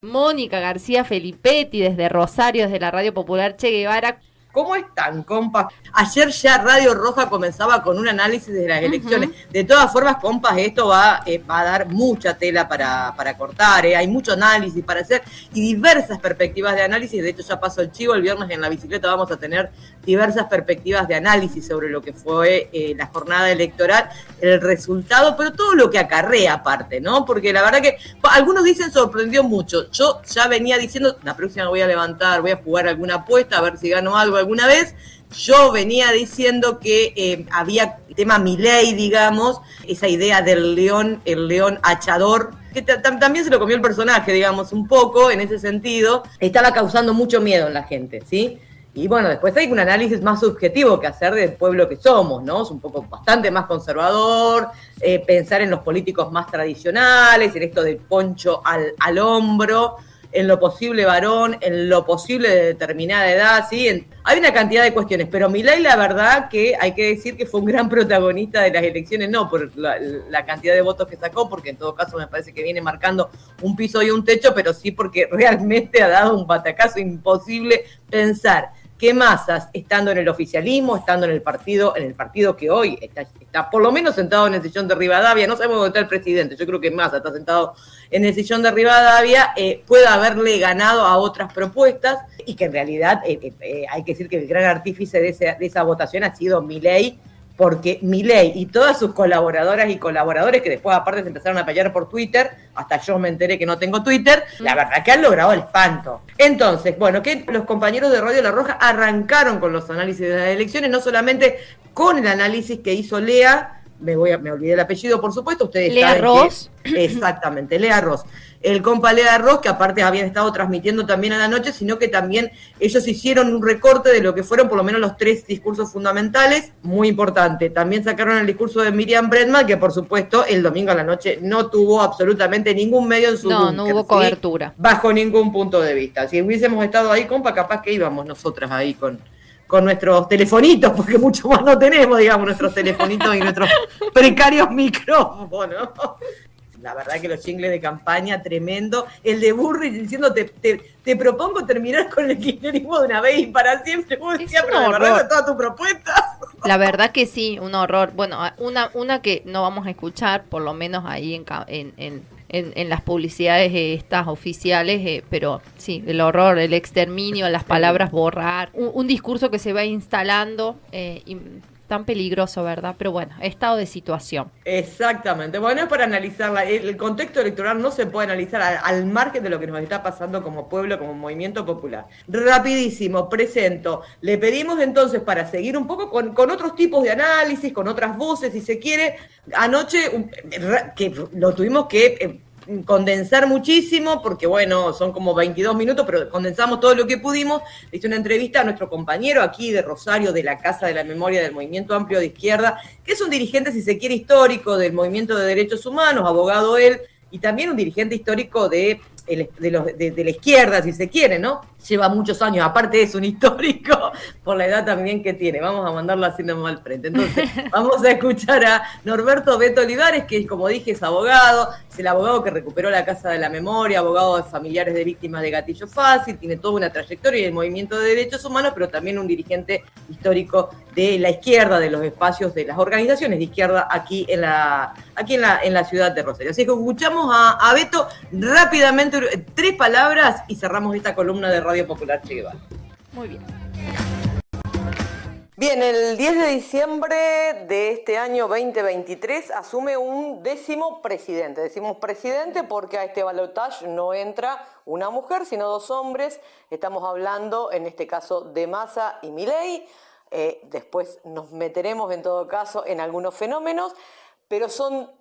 Mónica García Felipetti desde Rosario, desde la Radio Popular Che Guevara. ¿Cómo están, compas? Ayer ya Radio Roja comenzaba con un análisis de las elecciones. De todas formas, compas, esto va a dar mucha tela para cortar. Hay mucho análisis para hacer y diversas perspectivas de análisis. De hecho, ya pasó el chivo. El viernes en la bicicleta vamos a tener diversas perspectivas de análisis sobre lo que fue la jornada electoral, el resultado, pero todo lo que acarrea aparte, ¿no? Porque la verdad que algunos dicen sorprendió mucho. Yo ya venía diciendo, la próxima voy a levantar, voy a jugar alguna apuesta, a ver si gano algo alguna vez. Yo venía diciendo que había tema Milei, digamos, esa idea del león, el león hachador, que también se lo comió el personaje, digamos, un poco en ese sentido, estaba causando mucho miedo en la gente, ¿sí? Y bueno, después hay un análisis más subjetivo que hacer del pueblo que somos, ¿no? Es un poco bastante más conservador, pensar en los políticos más tradicionales, en esto del poncho al hombro, en lo posible varón, en lo posible de determinada edad, ¿sí? Hay una cantidad de cuestiones, pero Milei, la verdad que hay que decir que fue un gran protagonista de las elecciones, no por la cantidad de votos que sacó, porque en todo caso me parece que viene marcando un piso y un techo, pero sí porque realmente ha dado un batacazo imposible pensar que Massas, estando en el oficialismo, estando en el partido que hoy está por lo menos sentado en el sillón de Rivadavia, no sabemos dónde está el presidente, yo creo que Massa está sentado en el sillón de Rivadavia, pueda haberle ganado a otras propuestas y que en realidad hay que decir que el gran artífice de esa votación ha sido Milei, porque Milei y todas sus colaboradoras y colaboradores, que después aparte se empezaron a pelear por Twitter, hasta yo me enteré que no tengo Twitter, la verdad que han logrado el espanto. Entonces, bueno, que los compañeros de Radio La Roja arrancaron con los análisis de las elecciones, no solamente con el análisis que hizo Lea, me olvidé el apellido, por supuesto, ustedes Lea saben Ross. Exactamente, Lea Ross. El compa Lea Ross, que aparte habían estado transmitiendo también a la noche, sino que también ellos hicieron un recorte de lo que fueron por lo menos los 3 discursos fundamentales, muy importante. También sacaron el discurso de Miriam Bregman, que por supuesto el domingo a la noche no tuvo absolutamente ningún medio en su búnker, no hubo cobertura. Bajo ningún punto de vista. Si hubiésemos estado ahí, compa, capaz que íbamos nosotras ahí con nuestros telefonitos, porque mucho más no tenemos, digamos, nuestros telefonitos y nuestros precarios micrófonos. La verdad que los jingles de campaña, tremendo. El de Burri diciendo, te propongo terminar con el kirchnerismo de una vez y para siempre. Vos decías, pero de verdad, toda tu propuesta. La verdad que sí, un horror. Bueno, una que no vamos a escuchar, por lo menos ahí en las publicidades estas oficiales, pero sí, el horror, el exterminio, las palabras borrar, un discurso que se va instalando tan peligroso, ¿verdad? Pero bueno, estado de situación. Exactamente. Bueno, es para analizarla. El contexto electoral no se puede analizar al margen de lo que nos está pasando como pueblo, como movimiento popular. Rapidísimo, presento. Le pedimos entonces para seguir un poco con otros tipos de análisis, con otras voces, si se quiere. Anoche, que lo tuvimos que condensar muchísimo, porque bueno, son como 22 minutos, pero condensamos todo lo que pudimos. Le hice una entrevista a nuestro compañero aquí de Rosario, de la Casa de la Memoria del Movimiento Amplio de Izquierda, que es un dirigente, si se quiere, histórico del movimiento de derechos humanos, abogado él, y también un dirigente histórico de la izquierda, si se quiere, ¿no? Lleva muchos años, aparte es un histórico por la edad también que tiene. Vamos a mandarlo así nomás al frente. Entonces, vamos a escuchar a Norberto Beto Olivares, que como dije es abogado, es el abogado que recuperó la Casa de la Memoria, abogado de familiares de víctimas de gatillo fácil, tiene toda una trayectoria en el movimiento de derechos humanos, pero también un dirigente histórico de la izquierda, de los espacios de las organizaciones de izquierda aquí en la ciudad de Rosario. Así que escuchamos a Beto rápidamente, 3 palabras y cerramos esta columna de Radio Popular Che Guevara. Muy bien. Bien, el 10 de diciembre de este año 2023 asume un 10º presidente. Decimos presidente porque a este balotaje no entra una mujer, sino 2 hombres. Estamos hablando, en este caso, de Massa y Milei. Después nos meteremos, en todo caso, en algunos fenómenos. Pero son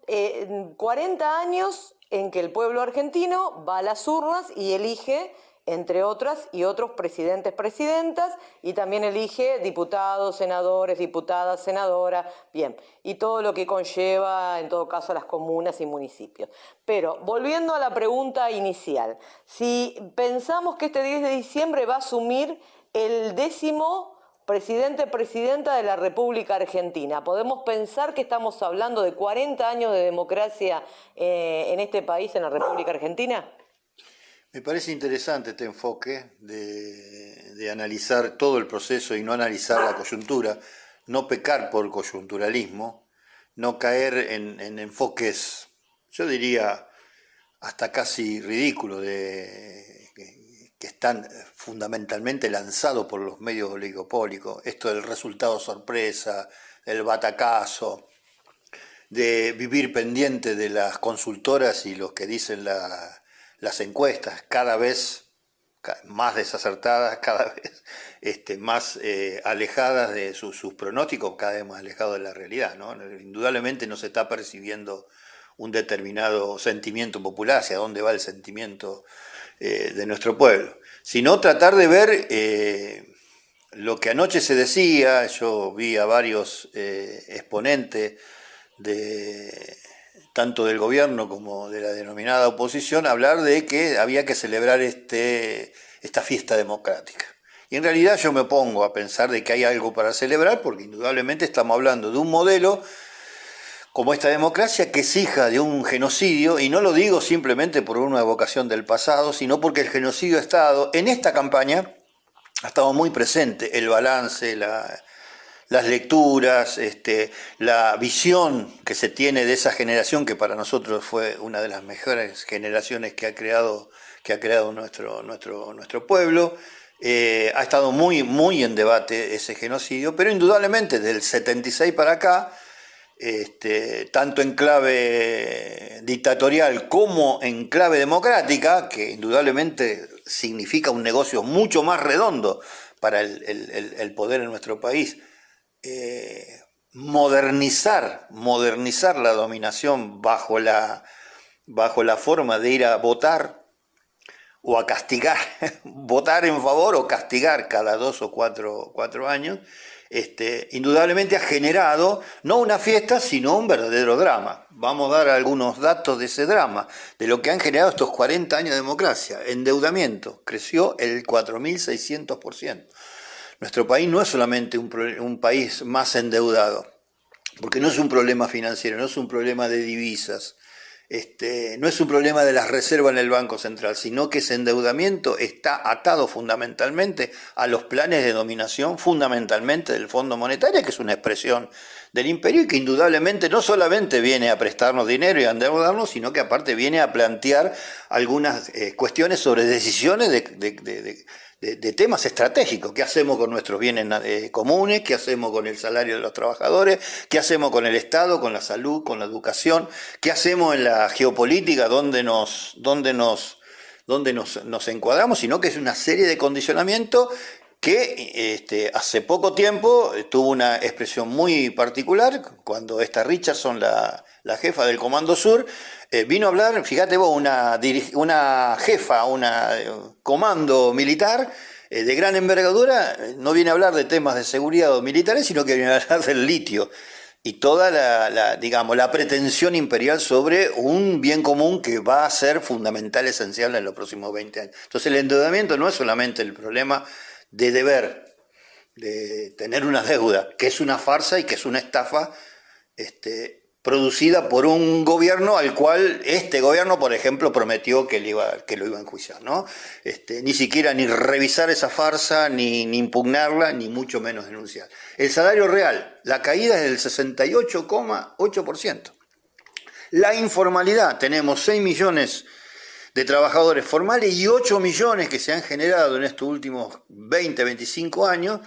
40 años en que el pueblo argentino va a las urnas y elige, entre otras y otros presidentes, presidentas, y también elige diputados, senadores, diputadas, senadoras, bien, y todo lo que conlleva, en todo caso, a las comunas y municipios. Pero, volviendo a la pregunta inicial, si pensamos que este 10 de diciembre va a asumir el 10º presidenta de la República Argentina, ¿podemos pensar que estamos hablando de 40 años de democracia en este país, en la República Argentina? Me parece interesante este enfoque de analizar todo el proceso y no analizar la coyuntura, no pecar por coyunturalismo, no caer en enfoques, yo diría, hasta casi ridículos, que están fundamentalmente lanzados por los medios oligopólicos. Esto del resultado sorpresa, el batacazo, de vivir pendiente de las consultoras y los que dicen las encuestas, cada vez más desacertadas, cada vez más alejadas de sus pronósticos, cada vez más alejados de la realidad, ¿no? Indudablemente no se está percibiendo un determinado sentimiento popular, hacia dónde va el sentimiento de nuestro pueblo, sino tratar de ver lo que anoche se decía. Yo vi a varios exponentes tanto del gobierno como de la denominada oposición, hablar de que había que celebrar esta fiesta democrática. Y en realidad yo me pongo a pensar de que hay algo para celebrar, porque indudablemente estamos hablando de un modelo como esta democracia que es hija de un genocidio, y no lo digo simplemente por una evocación del pasado, sino porque el genocidio ha estado, en esta campaña, ha estado muy presente, el balance, las lecturas, la visión que se tiene de esa generación que para nosotros fue una de las mejores generaciones que ha creado nuestro pueblo. Ha estado muy, muy en debate ese genocidio, pero indudablemente desde el 76 para acá, tanto en clave dictatorial como en clave democrática, que indudablemente significa un negocio mucho más redondo para el poder en nuestro país, modernizar la dominación bajo la forma de ir a votar o a castigar, votar en favor o castigar cada 2 o 4 años, indudablemente ha generado no una fiesta, sino un verdadero drama. Vamos a dar algunos datos de ese drama, de lo que han generado estos 40 años de democracia. Endeudamiento creció el 4.600%. Nuestro país no es solamente un país más endeudado, porque no es un problema financiero, no es un problema de divisas, no es un problema de las reservas en el Banco Central, sino que ese endeudamiento está atado fundamentalmente a los planes de dominación, fundamentalmente del Fondo Monetario, que es una expresión del imperio y que indudablemente no solamente viene a prestarnos dinero y a endeudarnos, sino que aparte viene a plantear algunas cuestiones sobre decisiones de temas estratégicos. ¿Qué hacemos con nuestros bienes comunes? ¿Qué hacemos con el salario de los trabajadores? ¿Qué hacemos con el Estado, con la salud, con la educación? ¿Qué hacemos en la geopolítica? ¿Dónde nos encuadramos? Sino que es una serie de condicionamientos que hace poco tiempo tuvo una expresión muy particular cuando esta Richardson, la jefa del Comando Sur, vino a hablar, fíjate vos, una jefa, comando militar de gran envergadura, no viene a hablar de temas de seguridad o militares, sino que viene a hablar del litio y toda la pretensión imperial sobre un bien común que va a ser fundamental, esencial en los próximos 20 años. Entonces el endeudamiento no es solamente el problema de deber, de tener una deuda, que es una farsa y que es una estafa producida por un gobierno al cual este gobierno, por ejemplo, prometió que lo iba a enjuiciar, ¿no? Ni siquiera ni revisar esa farsa, ni impugnarla, ni mucho menos denunciar. El salario real, la caída es del 68,8%. La informalidad, tenemos 6 millones de trabajadores formales y 8 millones que se han generado en estos últimos 20, 25 años,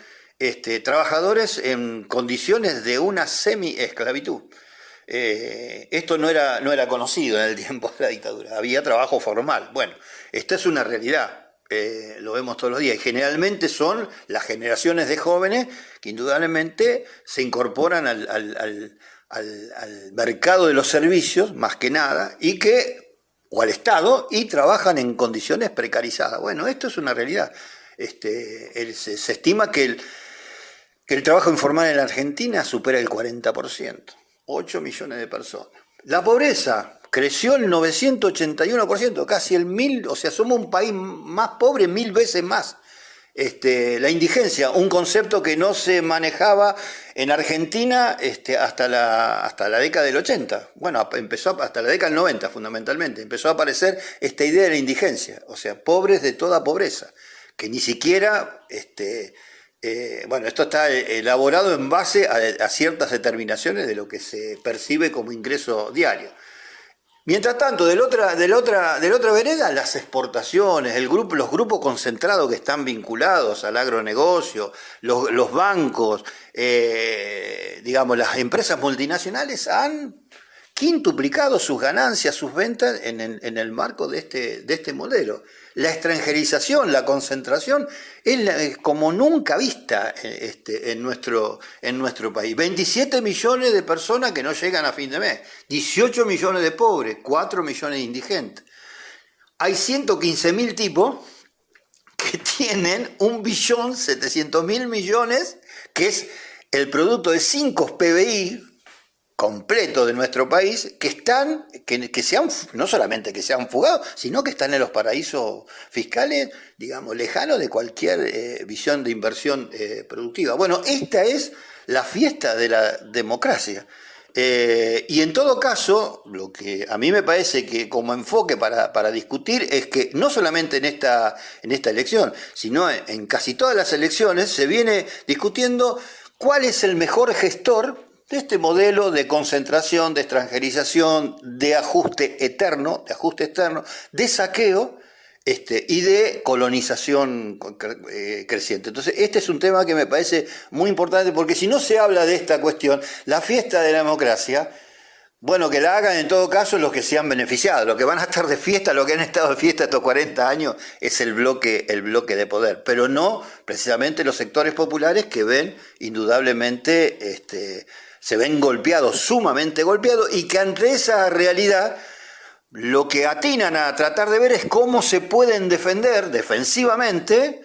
trabajadores en condiciones de una semi-esclavitud. Esto no era conocido en el tiempo de la dictadura, había trabajo formal. Bueno, esta es una realidad, lo vemos todos los días, y generalmente son las generaciones de jóvenes que indudablemente se incorporan al mercado de los servicios, más que nada, o al Estado, y trabajan en condiciones precarizadas. Bueno, esto es una realidad. Se estima que el trabajo informal en la Argentina supera el 40%. 8 millones de personas. La pobreza creció el 981%, casi el 1000, o sea, somos un país más pobre 1000 veces más. la indigencia, un concepto que no se manejaba en Argentina hasta la década del 80. Bueno, empezó hasta la década del 90 fundamentalmente. Empezó a aparecer esta idea de la indigencia, o sea, pobres de toda pobreza, que ni siquiera, bueno, esto está elaborado en base a ciertas determinaciones de lo que se percibe como ingreso diario. Mientras tanto, de la otra vereda, las exportaciones, los grupos concentrados que están vinculados al agronegocio, los bancos, digamos, las empresas multinacionales han quintuplicado sus ganancias, sus ventas en el marco de este modelo. La extranjerización, la concentración es como nunca vista en nuestro país. 27 millones de personas que no llegan a fin de mes, 18 millones de pobres, 4 millones de indigentes. Hay 115.000 tipos que tienen 1.700.000 millones, que es el producto de 5 PBI completo de nuestro país, no solamente que se han fugado, sino que están en los paraísos fiscales, digamos, lejanos de cualquier visión de inversión productiva. Bueno, esta es la fiesta de la democracia. Y en todo caso, lo que a mí me parece que como enfoque para discutir es que no solamente en esta elección, sino en casi todas las elecciones se viene discutiendo cuál es el mejor gestor de este modelo de concentración, de extranjerización, de ajuste externo, de saqueo y de colonización creciente. Entonces, este es un tema que me parece muy importante, porque si no se habla de esta cuestión, la fiesta de la democracia, bueno, que la hagan en todo caso los que se han beneficiado. Los que van a estar de fiesta, los que han estado de fiesta estos 40 años, es el bloque de poder, pero no precisamente los sectores populares que ven indudablemente se ven golpeados, sumamente golpeados, y que ante esa realidad lo que atinan a tratar de ver es cómo se pueden defender defensivamente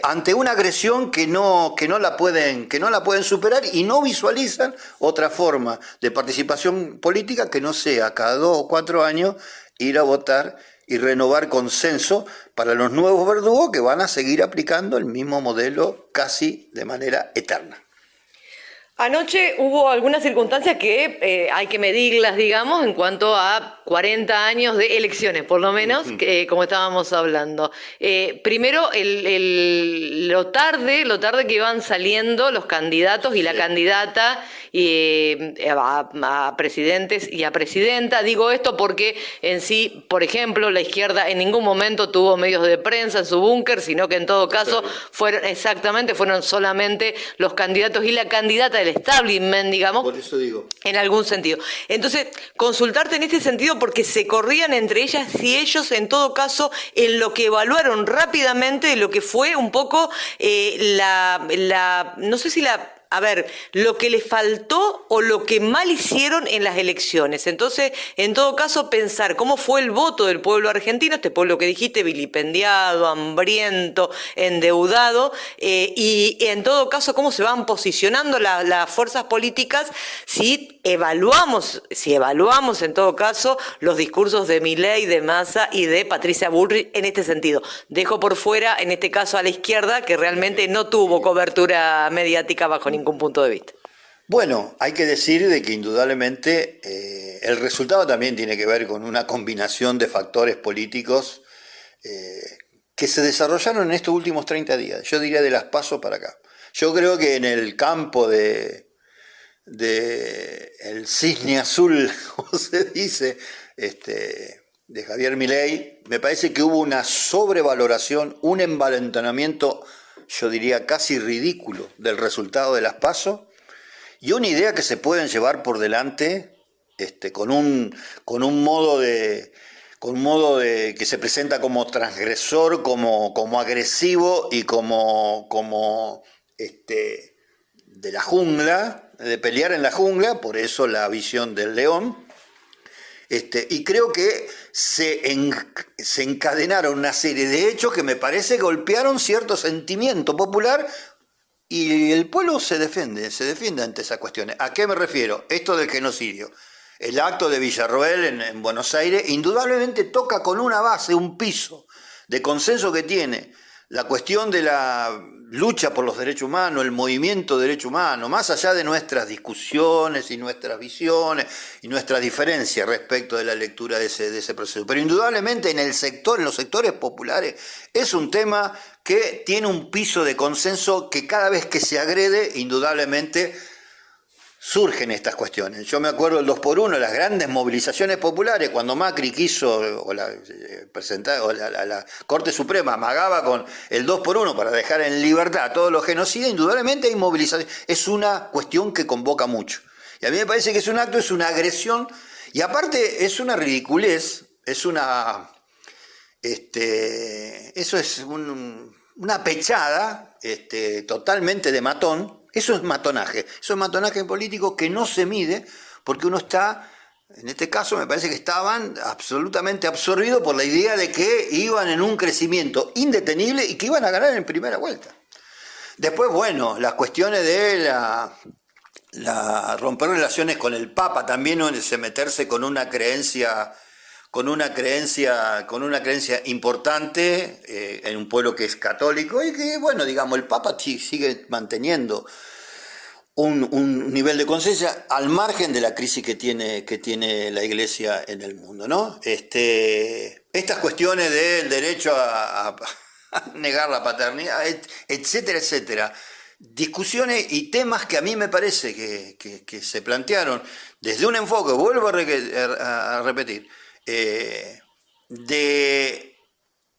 ante una agresión que no la pueden superar, y no visualizan otra forma de participación política que no sea cada 2 o 4 años ir a votar y renovar consenso para los nuevos verdugos que van a seguir aplicando el mismo modelo casi de manera eterna. Anoche hubo algunas circunstancias que hay que medirlas, digamos, en cuanto a 40 años de elecciones, por lo menos, como estábamos hablando. Primero, lo tarde que iban saliendo los candidatos y la candidata a presidentes y a presidenta. Digo esto porque en sí, por ejemplo, la izquierda en ningún momento tuvo medios de prensa en su búnker, sino que en todo caso fueron solamente los candidatos y la candidata del establishment, digamos. Por eso digo. En algún sentido. Entonces, consultarte en este sentido, porque se corrían entre ellas y ellos, en todo caso, en lo que evaluaron rápidamente lo que fue un poco no sé si lo que les faltó o lo que mal hicieron en las elecciones. Entonces, en todo caso, pensar cómo fue el voto del pueblo argentino, este pueblo que dijiste, vilipendiado, hambriento, endeudado, y en todo caso, cómo se van posicionando las fuerzas políticas si evaluamos en todo caso los discursos de Milei, de Massa y de Patricia Bullrich en este sentido. Dejo por fuera, en este caso, a la izquierda, que realmente no tuvo cobertura mediática bajo ningún punto de vista. Bueno, hay que decir de que indudablemente el resultado también tiene que ver con una combinación de factores políticos que se desarrollaron en estos últimos 30 días. Yo diría de las PASO para acá. Yo creo que en el campo de el cisne azul, como se dice, de Javier Milei, me parece que hubo una sobrevaloración, un envalentonamiento, yo diría casi ridículo, del resultado de las PASO, y una idea que se pueden llevar por delante con un modo de que se presenta como transgresor, como agresivo y como de la jungla, de pelear en la jungla, por eso la visión del león. Y creo que se encadenaron una serie de hechos que me parece golpearon cierto sentimiento popular, y el pueblo se defiende ante esas cuestiones. ¿A qué me refiero? Esto del genocidio. El acto de Villarroel en Buenos Aires indudablemente toca con una base, un piso de consenso que tiene la cuestión de la lucha por los derechos humanos, el movimiento de derechos humanos, más allá de nuestras discusiones y nuestras visiones y nuestras diferencias respecto de la lectura de ese proceso. Pero indudablemente en los sectores populares, es un tema que tiene un piso de consenso que cada vez que se agrede, indudablemente surgen estas cuestiones. Yo me acuerdo del 2x1, las grandes movilizaciones populares, cuando Macri quiso, la Corte Suprema amagaba con el 2x1 para dejar en libertad a todos los genocidas, indudablemente hay movilización. Es una cuestión que convoca mucho. Y a mí me parece que es un acto, es una agresión, y aparte es una ridiculez, es una... eso es una pechada totalmente de matón. Eso es matonaje político que no se mide porque uno está, en este caso me parece que estaban absolutamente absorbidos por la idea de que iban en un crecimiento indetenible y que iban a ganar en primera vuelta. Después, bueno, las cuestiones de la romper relaciones con el Papa, también meterse con una creencia importante en un pueblo que es católico y que, bueno, digamos, el Papa sigue manteniendo un nivel de conciencia al margen de la crisis que tiene la Iglesia en el mundo, ¿no? Estas cuestiones del derecho a negar la paternidad, etcétera, etcétera. Discusiones y temas que a mí me parece que se plantearon desde un enfoque, vuelvo a repetir, de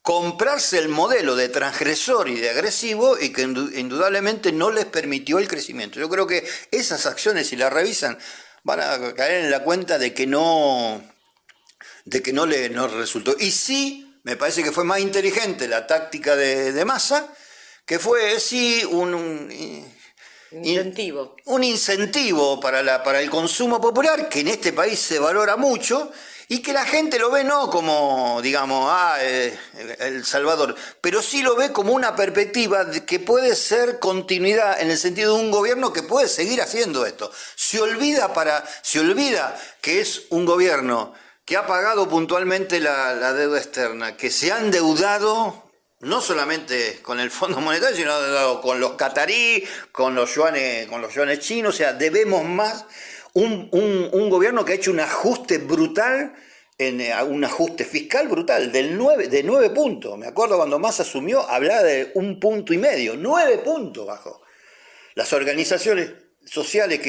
comprarse el modelo de transgresor y de agresivo y que indudablemente no les permitió el crecimiento. Yo creo que esas acciones, si las revisan, van a caer en la cuenta de que no les resultó. Y sí, me parece que fue más inteligente la táctica de Massa, que fue sí un incentivo para el consumo popular, que en este país se valora mucho, y que la gente lo ve no como, digamos, El Salvador, pero sí lo ve como una perspectiva de que puede ser continuidad en el sentido de un gobierno que puede seguir haciendo esto. Se olvida que es un gobierno que ha pagado puntualmente la deuda externa, que se ha endeudado no solamente con el Fondo Monetario, sino con los catarí, con los yuanes chinos, o sea, debemos más. Un gobierno que ha hecho un ajuste brutal, un ajuste fiscal brutal, de 9 puntos. Me acuerdo cuando Massa asumió, hablaba de 1,5 puntos, 9 puntos bajó. Las organizaciones sociales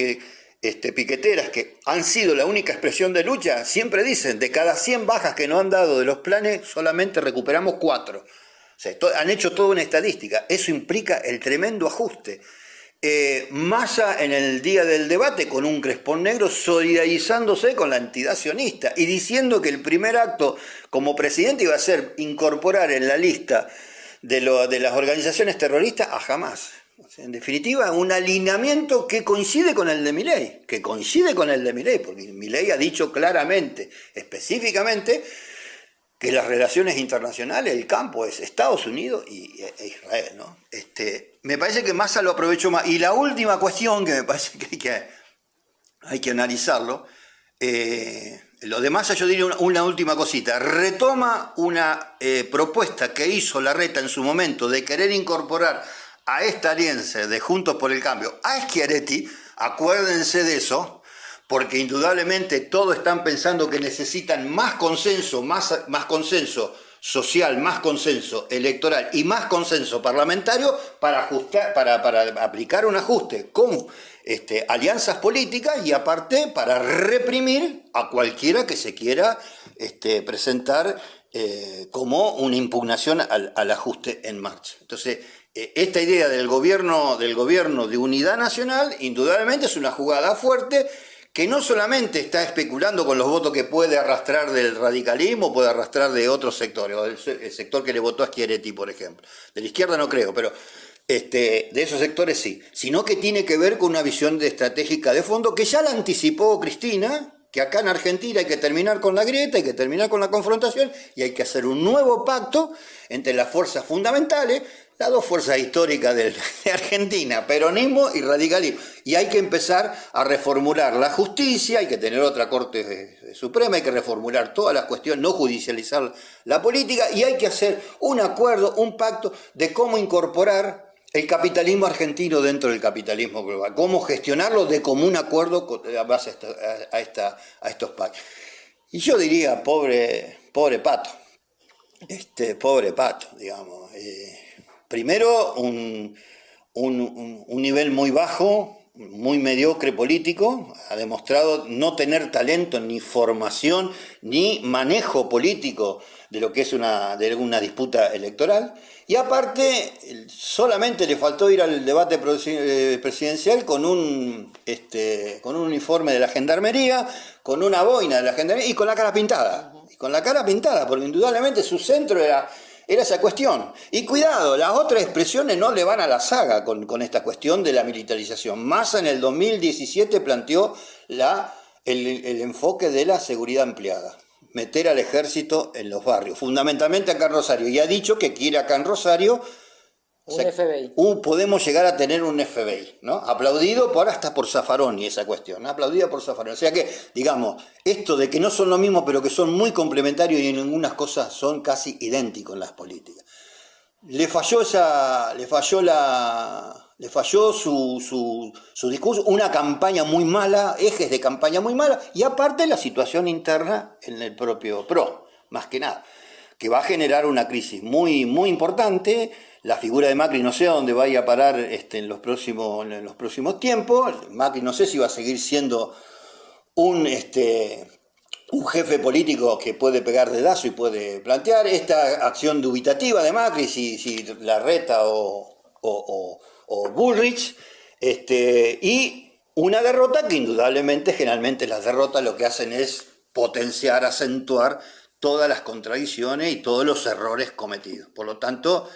piqueteras, que han sido la única expresión de lucha, siempre dicen, de cada 100 bajas que nos han dado de los planes, solamente recuperamos 4. O sea, han hecho toda una estadística. Eso implica el tremendo ajuste. Massa en el día del debate con un crespón negro solidarizándose con la entidad sionista y diciendo que el primer acto como presidente iba a ser incorporar en la lista de las organizaciones terroristas a Hamás. O sea, en definitiva, un alineamiento que coincide con el de Milei, porque Milei ha dicho claramente, específicamente, que las relaciones internacionales, el campo es Estados Unidos e Israel, ¿no? Me parece que Massa lo aprovechó más. Y la última cuestión que me parece que hay que analizarlo, lo de Massa, yo diría una última cosita. Retoma una propuesta que hizo Larreta en su momento de querer incorporar a esta alianza de Juntos por el Cambio a Schiaretti, acuérdense de eso, porque indudablemente todos están pensando que necesitan más consenso social, más consenso electoral y más consenso parlamentario para aplicar un ajuste con alianzas políticas y aparte para reprimir a cualquiera que se quiera presentar como una impugnación al ajuste en marcha. Entonces, esta idea del gobierno de unidad nacional indudablemente es una jugada fuerte que no solamente está especulando con los votos que puede arrastrar del radicalismo, puede arrastrar de otros sectores, o el sector que le votó a Schiaretti, por ejemplo. De la izquierda no creo, pero de esos sectores sí. Sino que tiene que ver con una visión estratégica de fondo que ya la anticipó Cristina, que acá en Argentina hay que terminar con la grieta, hay que terminar con la confrontación y hay que hacer un nuevo pacto entre las fuerzas fundamentales, las dos fuerzas históricas de Argentina, peronismo y radicalismo. Y hay que empezar a reformular la justicia, hay que tener otra Corte Suprema, hay que reformular todas las cuestiones, no judicializar la política, y hay que hacer un acuerdo, un pacto de cómo incorporar el capitalismo argentino dentro del capitalismo global, cómo gestionarlo de común acuerdo a base a estos pactos. Y yo diría, pobre Pato, pobre Pato, digamos. Primero, un nivel muy bajo, muy mediocre político, ha demostrado no tener talento, ni formación, ni manejo político de lo que es una disputa electoral. Y aparte, solamente le faltó ir al debate presidencial con un uniforme de la Gendarmería, con una boina de la Gendarmería y con la cara pintada. Porque indudablemente su centro era esa cuestión. Y cuidado, las otras expresiones no le van a la saga con esta cuestión de la militarización. Massa en el 2017 planteó el enfoque de la seguridad ampliada. Meter al ejército en los barrios, fundamentalmente acá en Rosario. Y ha dicho que quiere acá en Rosario un FBI. Podemos llegar a tener un FBI, ¿no? Aplaudido hasta por Zaffaroni esa cuestión, aplaudida por Zaffaroni. O sea que, digamos, esto de que no son lo mismo, pero que son muy complementarios y en algunas cosas son casi idénticos en las políticas. Le falló su discurso, una campaña muy mala, ejes de campaña muy mala, y aparte la situación interna en el propio PRO, más que nada, que va a generar una crisis muy, muy importante. La figura de Macri no sé a dónde vaya a parar en los próximos tiempos. Macri no sé si va a seguir siendo un jefe político que puede pegar dedazo y puede plantear esta acción dubitativa de Macri, si Larreta o Bullrich, y una derrota que indudablemente, generalmente las derrotas lo que hacen es potenciar, acentuar todas las contradicciones y todos los errores cometidos. Por lo tanto,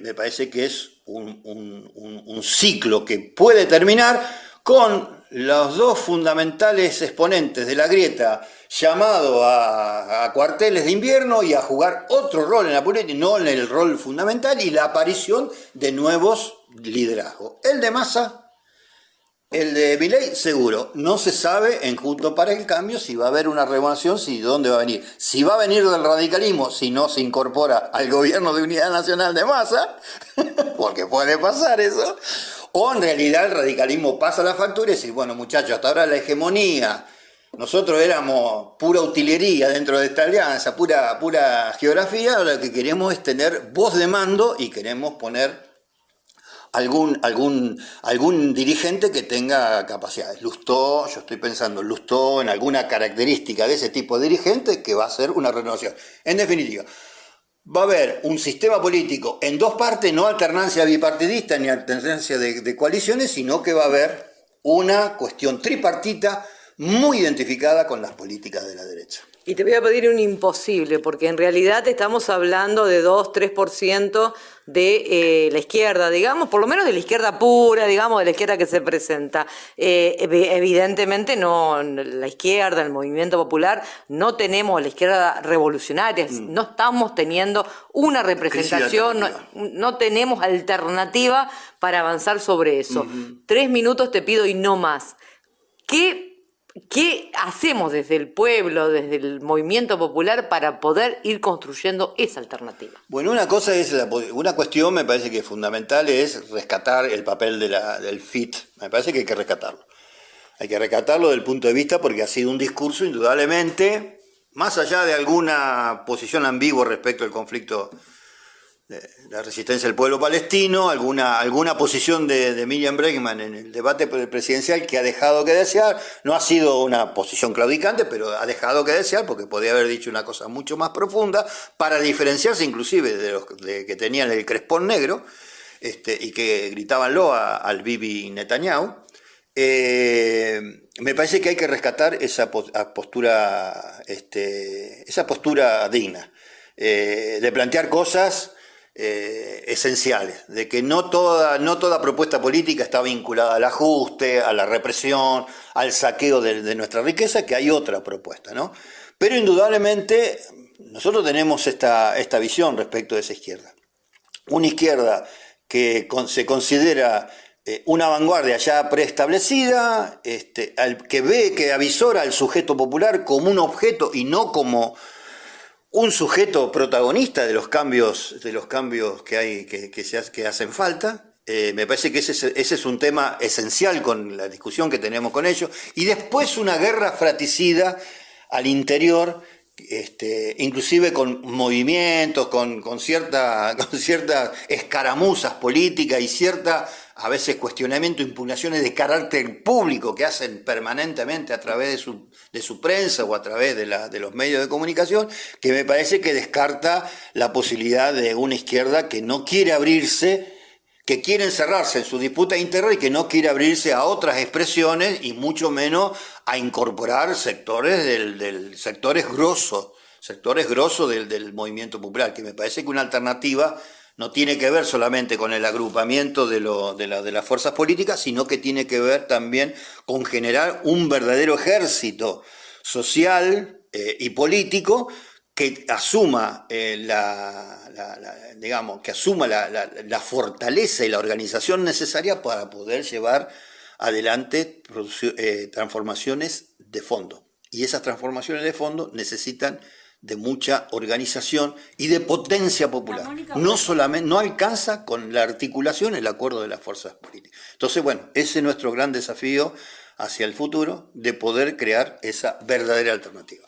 me parece que es un ciclo que puede terminar con los dos fundamentales exponentes de la grieta llamado a cuarteles de invierno y a jugar otro rol en la política, no en el rol fundamental, y la aparición de nuevos liderazgos. El de Massa, el de Milei, seguro. No se sabe en Juntos para el Cambio si va a haber una renovación, si dónde va a venir. Si va a venir del radicalismo, si no se incorpora al gobierno de unidad nacional de Massa, porque puede pasar eso, o en realidad el radicalismo pasa la factura y dice, bueno muchachos, hasta ahora la hegemonía, nosotros éramos pura utilería dentro de esta alianza, pura geografía, lo que queremos es tener voz de mando y queremos poner algún dirigente que tenga capacidades. Lustó, yo estoy pensando, Lustó en alguna característica de ese tipo de dirigente que va a ser una renovación. En definitiva, va a haber un sistema político en dos partes, no alternancia bipartidista ni alternancia de coaliciones, sino que va a haber una cuestión tripartita muy identificada con las políticas de la derecha. Y te voy a pedir un imposible, porque en realidad estamos hablando de 2-3% de la izquierda, digamos, por lo menos de la izquierda pura, digamos, de la izquierda que se presenta. Evidentemente no, la izquierda, el movimiento popular, no tenemos la izquierda revolucionaria, no estamos teniendo una representación, no tenemos alternativa para avanzar sobre eso. 3 minutos te pido y no más. ¿Qué hacemos desde el pueblo, desde el movimiento popular para poder ir construyendo esa alternativa? Bueno, una cuestión me parece que fundamental es rescatar el papel del FIT. Me parece que hay que rescatarlo. Hay que rescatarlo desde el punto de vista porque ha sido un discurso indudablemente, más allá de alguna posición ambigua respecto al conflicto de la resistencia del pueblo palestino, alguna posición de Miriam Bregman en el debate presidencial que ha dejado que desear. No ha sido una posición claudicante, pero ha dejado que desear porque podía haber dicho una cosa mucho más profunda para diferenciarse inclusive de los que tenían el crespón negro y que gritaban al Bibi Netanyahu. Me parece que hay que rescatar esa postura digna de plantear cosas esenciales, de que no toda propuesta política está vinculada al ajuste, a la represión, al saqueo de nuestra riqueza, que hay otra propuesta, ¿no? Pero indudablemente nosotros tenemos esta visión respecto de esa izquierda. una izquierda que se considera una vanguardia ya preestablecida, que ve, que avisora al sujeto popular como un objeto y no como un sujeto protagonista de los cambios que hacen falta. Me parece que ese es un tema esencial con la discusión que tenemos con ellos. Y después una guerra fratricida al interior, inclusive con movimientos, con ciertas escaramuzas políticas y cierta, a veces, cuestionamiento, impugnaciones de carácter público que hacen permanentemente a través de su prensa o a través de los medios de comunicación, que me parece que descarta la posibilidad de una izquierda que no quiere abrirse, que quiere encerrarse en su disputa interna y que no quiere abrirse a otras expresiones y mucho menos a incorporar sectores sectores grosos del movimiento popular, que me parece que una alternativa no tiene que ver solamente con el agrupamiento de las fuerzas políticas, sino que tiene que ver también con generar un verdadero ejército social y político que asuma la fortaleza y la organización necesaria para poder llevar adelante transformaciones de fondo. Y esas transformaciones de fondo necesitan de mucha organización y de potencia popular. No alcanza con la articulación el acuerdo de las fuerzas políticas. Entonces, bueno, ese es nuestro gran desafío hacia el futuro, de poder crear esa verdadera alternativa.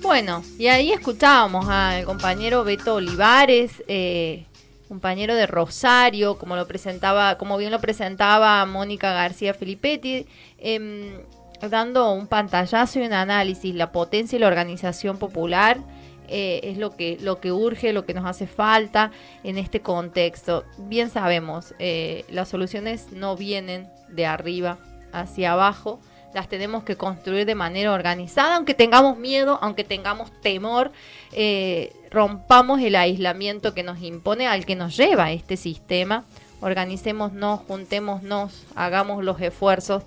Bueno, y ahí escuchábamos al compañero Beto Olivares, compañero de Rosario, como bien lo presentaba Mónica García Filippetti, dando un pantallazo y un análisis. La potencia y la organización popular es lo que urge, lo que nos hace falta en este contexto. Bien sabemos, las soluciones no vienen de arriba hacia abajo, las tenemos que construir de manera organizada, aunque tengamos miedo, aunque tengamos temor, rompamos el aislamiento que nos impone, al que nos lleva este sistema. Organicémonos, juntémonos, hagamos los esfuerzos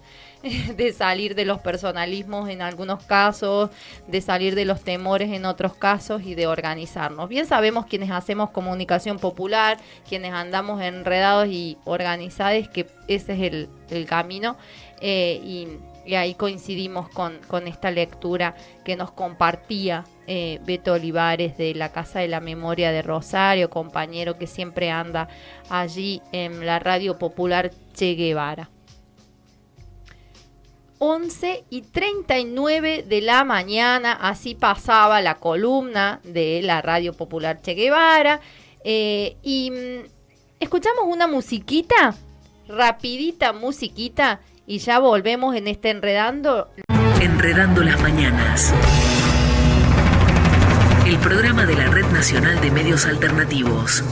de salir de los personalismos en algunos casos, de salir de los temores en otros casos y de organizarnos. Bien sabemos quienes hacemos comunicación popular, quienes andamos enredados y organizados, que ese es el camino, y ahí coincidimos con esta lectura que nos compartía Beto Olivares de la Casa de la Memoria de Rosario, compañero que siempre anda allí en la Radio Popular Che Guevara. 11:39 de la mañana, así pasaba la columna de la Radio Popular Che Guevara, y escuchamos una musiquita, rapidita musiquita, y ya volvemos en este Enredando las Mañanas. El programa de la Red Nacional de Medios Alternativos.